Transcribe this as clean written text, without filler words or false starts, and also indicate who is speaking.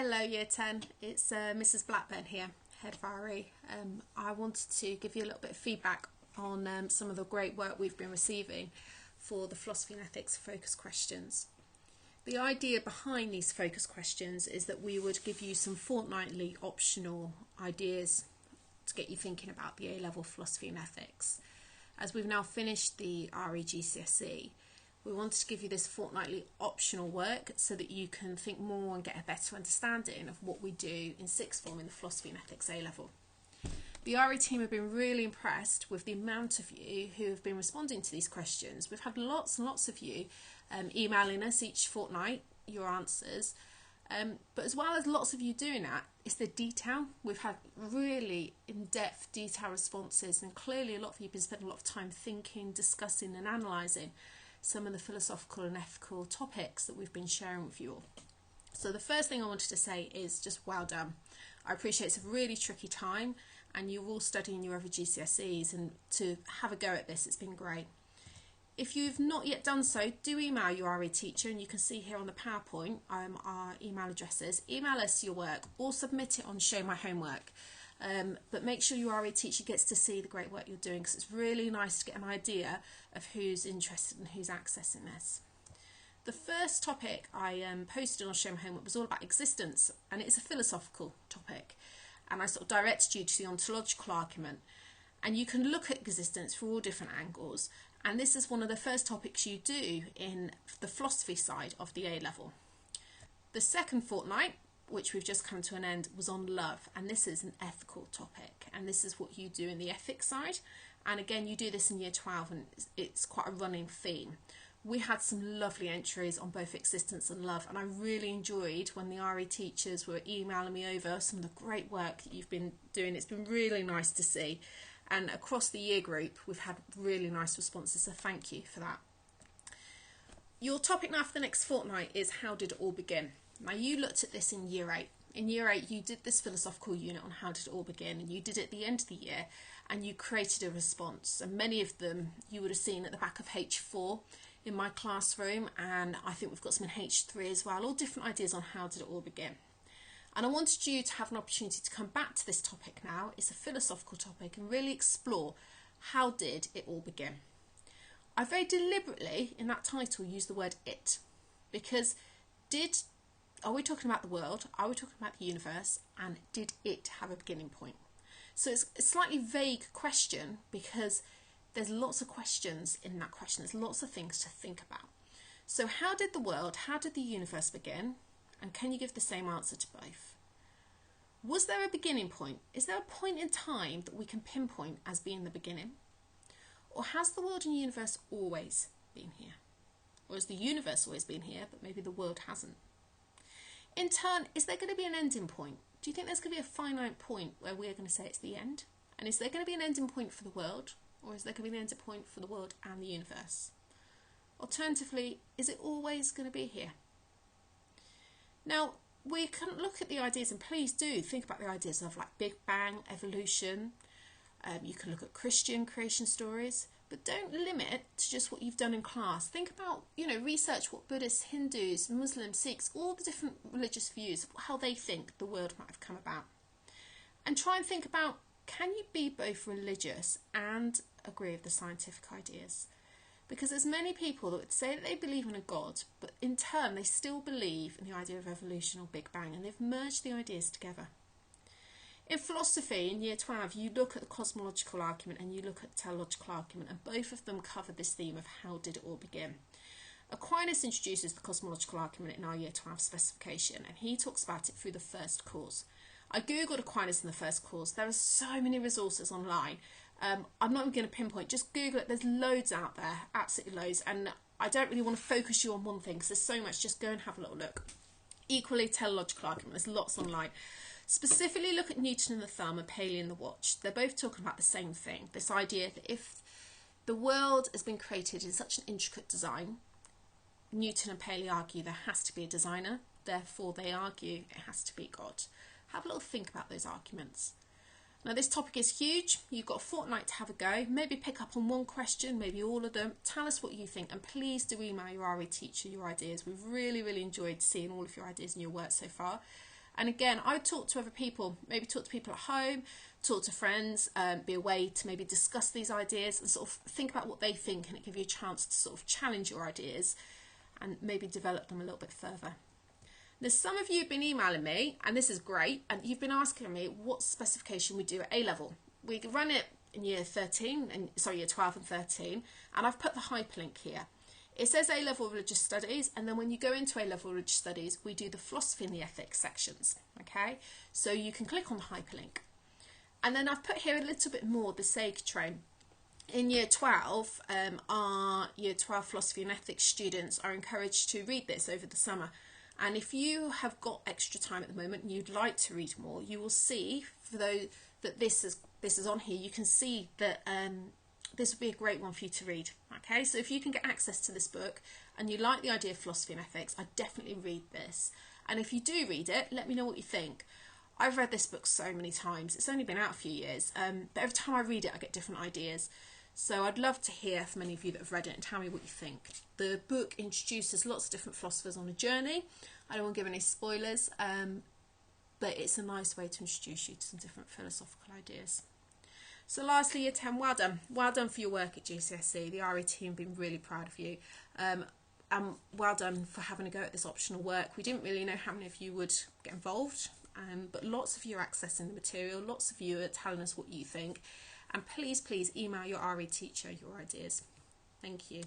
Speaker 1: Hello Year 10, it's Mrs Blackburn here, Head of RE. I wanted to give you a little bit of feedback on some of the great work we've been receiving for the philosophy and ethics focus questions. The idea behind these focus questions is that we would give you some fortnightly optional ideas to get you thinking about the A-level philosophy and ethics. As we've now finished the RE GCSE, we wanted to give you this fortnightly optional work so that you can think more and get a better understanding of what we do in sixth form in the philosophy and ethics A-level. The RE team have been really impressed with the amount of you who have been responding to these questions. We've had lots and lots of you emailing us each fortnight your answers, but as well as lots of you doing that, it's the detail. We've had really in-depth detailed responses, and clearly a lot of you have been spending a lot of time thinking, discussing and analysing some of the philosophical and ethical topics that we've been sharing with you all. So the first thing I wanted to say is just well done. I appreciate it's a really tricky time and you're all studying your other GCSEs, and to have a go at this, it's been great. If you've not yet done so, do email your RE teacher, and you can see here on the PowerPoint our email addresses. Email us your work or submit it on Show My Homework. But make sure your RE teacher gets to see the great work you're doing, because it's really nice to get an idea of who's interested and who's accessing this. The first topic I posted on Show My Homework was all about existence, and it's a philosophical topic, and I sort of directed you to the ontological argument, and you can look at existence from all different angles, and this is one of the first topics you do in the philosophy side of the A-level. The second fortnight, which we've just come to an end, was on love, and this is an ethical topic, and this is what you do in the ethics side, and again you do this in year 12, and it's quite a running theme. We had some lovely entries on both existence and love, and I really enjoyed when the RE teachers were emailing me over some of the great work that you've been doing. It's been really nice to see, and across the year group we've had really nice responses, so thank you for that. Your topic now for the next fortnight is how did it all begin? Now, you looked at this in year 8. In year 8, you did this philosophical unit on how did it all begin, and you did it at the end of the year, and you created a response. And many of them you would have seen at the back of H4 in my classroom, and I think we've got some in H3 as well, all different ideas on how did it all begin. And I wanted you to have an opportunity to come back to this topic now. It's a philosophical topic, and really explore how did it all begin. I very deliberately, in that title, used the word it, because are we talking about the world? Are we talking about the universe? And did it have a beginning point? So it's a slightly vague question, because there's lots of questions in that question. There's lots of things to think about. So how did the world, how did the universe begin? And can you give the same answer to both? Was there a beginning point? Is there a point in time that we can pinpoint as being the beginning? Or has the world and universe always been here? Or has the universe always been here, but maybe the world hasn't? In turn, is there going to be an ending point? Do you think there's going to be a finite point where we're going to say it's the end? And is there going to be an ending point for the world? Or is there going to be an ending point for the world and the universe? Alternatively, is it always going to be here? Now, we can look at the ideas, and please do think about the ideas of like Big Bang, evolution. You can look at Christian creation stories, but don't limit it to just what you've done in class. Think about, research what Buddhists, Hindus, Muslims, Sikhs, all the different religious views, how they think the world might have come about. And try and think about, can you be both religious and agree with the scientific ideas? Because there's many people that would say that they believe in a God, but in turn they still believe in the idea of evolution or Big Bang, and they've merged the ideas together. In philosophy, in year 12, you look at the cosmological argument and you look at the teleological argument, and both of them cover this theme of how did it all begin. Aquinas introduces the cosmological argument in our year 12 specification, and he talks about it through the first cause. I googled Aquinas in the first cause. There are so many resources online. I'm not even going to pinpoint, just Google it. There's loads out there, absolutely loads, and I don't really want to focus you on one thing because there's so much. Just go and have a little look. Equally, teleological argument, there's lots online. Specifically look at Newton and the thumb and Paley and the watch. They're both talking about the same thing, this idea that if the world has been created in such an intricate design, Newton and Paley argue there has to be a designer, therefore they argue it has to be God. Have a little think about those arguments. Now, this topic is huge. You've got a fortnight to have a go. Maybe pick up on one question, maybe all of them. Tell us what you think, and please do email your RE teacher your ideas. We've really, really enjoyed seeing all of your ideas and your work so far. And again, I would talk to other people, maybe talk to people at home, talk to friends, be a way to maybe discuss these ideas and sort of think about what they think, and it give you a chance to sort of challenge your ideas and maybe develop them a little bit further. Now, some of you have been emailing me, and this is great, and you've been asking me what specification we do at A-level. We run it in year 12 and 13, and I've put the hyperlink here. It says A-level religious studies, and then when you go into A-level religious studies, we do the philosophy and the ethics sections, okay? So you can click on the hyperlink. And then I've put here a little bit more, the SAGE train. In year 12, our year 12 philosophy and ethics students are encouraged to read this over the summer. And if you have got extra time at the moment and you'd like to read more, you will see, for those that this is on here, you can see that this would be a great one for you to read. Okay, so if you can get access to this book and you like the idea of philosophy and ethics, I'd definitely read this. And if you do read it, let me know what you think. I've read this book so many times. It's only been out a few years, but every time I read it, I get different ideas. So I'd love to hear from any of you that have read it and tell me what you think. The book introduces lots of different philosophers on a journey. I don't want to give any spoilers, but it's a nice way to introduce you to some different philosophical ideas. So lastly, year 10, well done. Well done for your work at GCSE. The RE team have been really proud of you. And well done for having a go at this optional work. We didn't really know how many of you would get involved, but lots of you are accessing the material. Lots of you are telling us what you think. And please email your RE teacher your ideas. Thank you.